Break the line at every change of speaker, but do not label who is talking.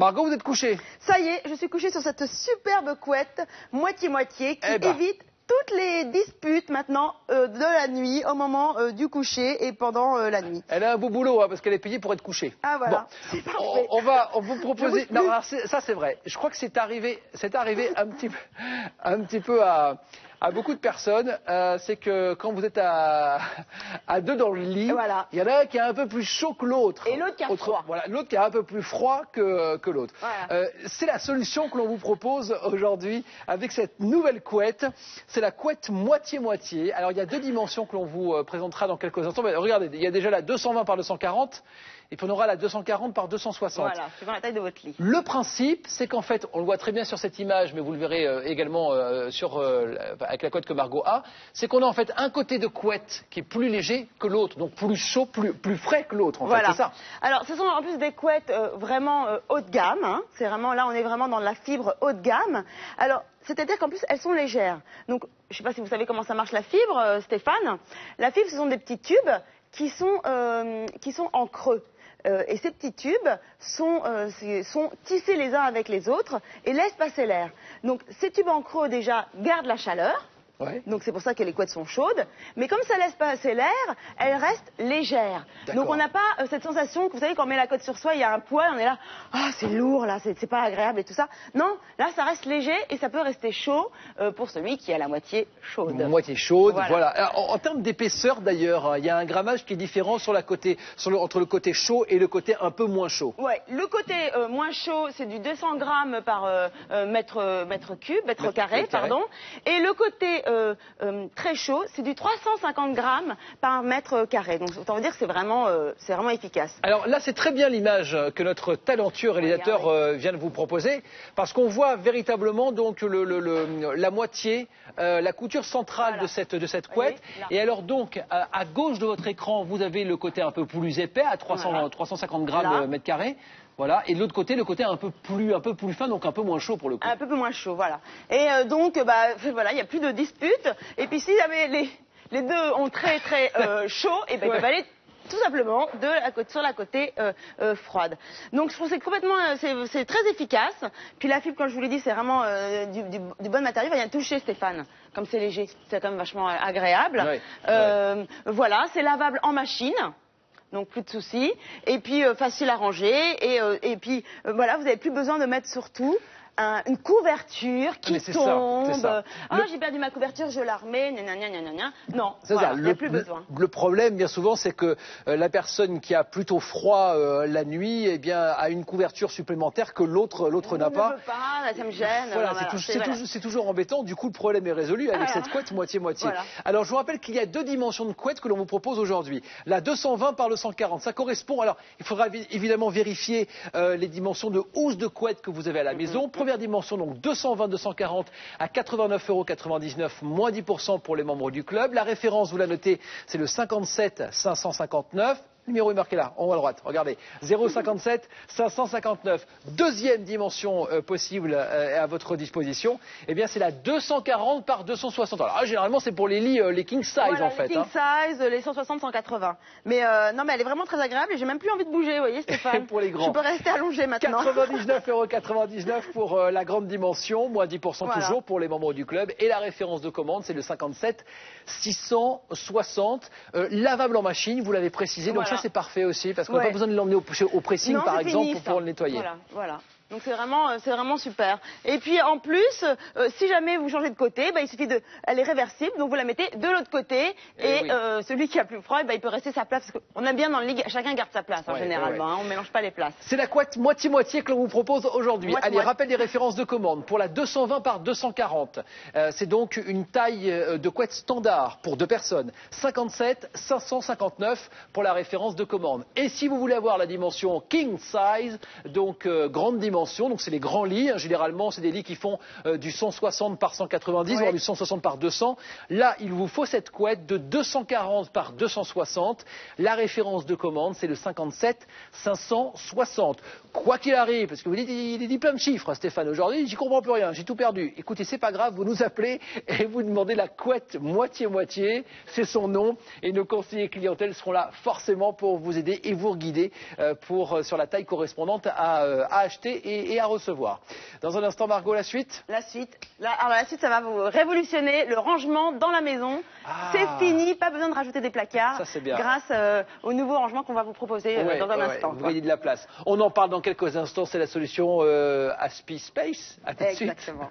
Margot, vous êtes couchée?
Ça y est, je suis couchée sur cette superbe couette moitié-moitié qui évite toutes les disputes maintenant de la nuit au moment du coucher et pendant la nuit.
Elle a un beau boulot hein, parce qu'elle est payée pour être couchée.
Ah voilà,
bon.
c'est parfait.
On va vous proposer... Non, alors, ça c'est vrai. Je crois que c'est arrivé un petit peu à beaucoup de personnes. C'est que quand vous êtes à deux dans le lit, il y en a un qui est un peu plus chaud que l'autre.
Et l'autre qui a froid.
Voilà, l'autre qui est un peu plus froid que l'autre. Voilà. C'est la solution que l'on vous propose aujourd'hui avec cette nouvelle couette. C'est la couette moitié-moitié. Alors il y a deux dimensions que l'on vous présentera dans quelques instants. Mais regardez, il y a déjà la 220 par 240 et puis on aura la 240 par 260.
Voilà, suivant la taille de votre lit.
Le principe, c'est qu'en fait, on le voit très bien sur cette image, mais vous le verrez également avec la couette que Margot a, c'est qu'on a en fait un côté de couette qui est plus léger que l'autre, donc plus chaud, plus frais que l'autre, en fait, c'est ça.
Alors, ce sont en plus des couettes vraiment haut de gamme, hein. C'est vraiment, là, on est vraiment dans la fibre haut de gamme. Alors, c'est-à-dire qu'en plus, elles sont légères. Donc, je ne sais pas si vous savez comment ça marche la fibre, Stéphane. La fibre, ce sont des petits tubes qui sont en creux. Et ces petits tubes sont tissés les uns avec les autres et laissent passer l'air. Donc ces tubes en creux déjà gardent la chaleur. Ouais. Donc c'est pour ça que les couettes sont chaudes. Mais comme ça laisse passer l'air, elles restent légères. Donc on n'a pas cette sensation que vous savez quand on met la couette sur soi, il y a un poids, on est là, ah c'est lourd là, c'est pas agréable et tout ça. Non, là ça reste léger et ça peut rester chaud pour celui qui a la moitié chaude.
Moitié chaude, voilà. Alors, en termes d'épaisseur d'ailleurs, il y a un grammage qui est différent entre le côté chaud et le côté un peu moins chaud.
Ouais, le côté moins chaud, c'est du 200 grammes par mètre carré, pardon. Et le côté très chaud, c'est du 350 grammes par mètre carré. Donc, autant vous dire que c'est vraiment efficace.
Alors là, c'est très bien l'image que notre talentueux réalisateur vient de vous proposer, parce qu'on voit véritablement donc la moitié, la couture centrale de cette couette. Et alors donc, à gauche de votre écran, vous avez le côté un peu plus épais, à 350 grammes mètre carré. Voilà, et de l'autre côté, le côté un peu plus fin, donc un peu moins chaud pour le coup.
Un peu plus moins chaud, voilà. Et donc, voilà, il n'y a plus de dispute. Et puis si jamais les deux ont très chaud, et ben ils peuvent aller tout simplement sur la côté froide. Donc je trouve que c'est complètement, c'est très efficace. Puis la fibre, comme je vous l'ai dit, c'est vraiment du bon matériau. Il vient toucher Stéphane, comme c'est léger, c'est quand même vachement agréable. Voilà, c'est lavable en machine. Donc plus de soucis, et puis facile à ranger, et puis voilà, vous n'avez plus besoin de mettre surtout une couverture qui tombe. J'ai perdu ma couverture, je la remets, non, voilà, il n'y a plus besoin.
Le problème, bien souvent, c'est que la personne qui a plutôt froid la nuit, eh bien, a une couverture supplémentaire que l'autre n'a pas.
Je ne veux pas, ça me gêne.
Voilà, c'est toujours embêtant. Du coup, le problème est résolu avec cette couette moitié-moitié. Voilà. Alors, je vous rappelle qu'il y a deux dimensions de couette que l'on vous propose aujourd'hui. La 220 par 240, ça correspond. Alors, il faudra évidemment vérifier les dimensions de housse de couette que vous avez à la maison. Première dimension, donc 220-240 à 89,99 €, moins 10% pour les membres du club. La référence, vous la notez, c'est le 57 559. Le numéro est marqué là, en haut à droite, regardez, 057 559. Deuxième dimension possible à votre disposition, eh bien c'est la 240 par 260. Alors généralement c'est pour les lits, les king size en fait.
Les king size, les 160-180. Mais non, mais elle est vraiment très agréable et j'ai même plus envie de bouger, vous voyez Stéphane.
Pour les grands.
Je peux rester allongée maintenant.
99,99 € pour la grande dimension, moins 10% toujours pour les membres du club. Et la référence de commande, c'est le 57 660. Lavable en machine, vous l'avez précisé. Donc ça c'est parfait aussi parce qu'on n'a pas besoin de l'emmener au pressing par exemple pour pouvoir le nettoyer.
Voilà. Donc c'est vraiment super. Et puis en plus, si jamais vous changez de côté, il suffit elle est réversible, donc vous la mettez de l'autre côté et celui qui a plus froid, il peut rester sa place parce qu'on aime bien dans le lit, chacun garde sa place généralement, on ne mélange pas les places.
C'est la couette moitié-moitié que l'on vous propose aujourd'hui. Allez, rappel des références de commande. Pour la 220 par 240, c'est donc une taille de couette standard pour deux personnes. 57 559 pour la référence de commande. Et si vous voulez avoir la dimension king size, donc grande dimension, donc c'est les grands lits, généralement c'est des lits qui font du 160 par 190 voire du 160 par 200. Là il vous faut cette couette de 240 par 260. La référence de commande c'est le 57 560. Quoi qu'il arrive, parce que vous dites il dit plein de chiffres Stéphane aujourd'hui, j'y comprends plus rien, j'ai tout perdu. Écoutez, c'est pas grave, vous nous appelez et vous demandez la couette moitié-moitié, c'est son nom, et nos conseillers clientèle seront là forcément pour vous aider et vous guider sur la taille correspondante à acheter et à recevoir. Dans un instant, Margot, la suite?
La suite, la suite, ça va vous révolutionner le rangement dans la maison. C'est fini, pas besoin de rajouter des placards.
Ça, c'est bien.
Grâce au nouveau rangement qu'on va vous proposer dans un instant.
Vous gagnez de la place. On en parle dans quelques instants, c'est la solution Aspi Space. À tout de suite.
Exactement.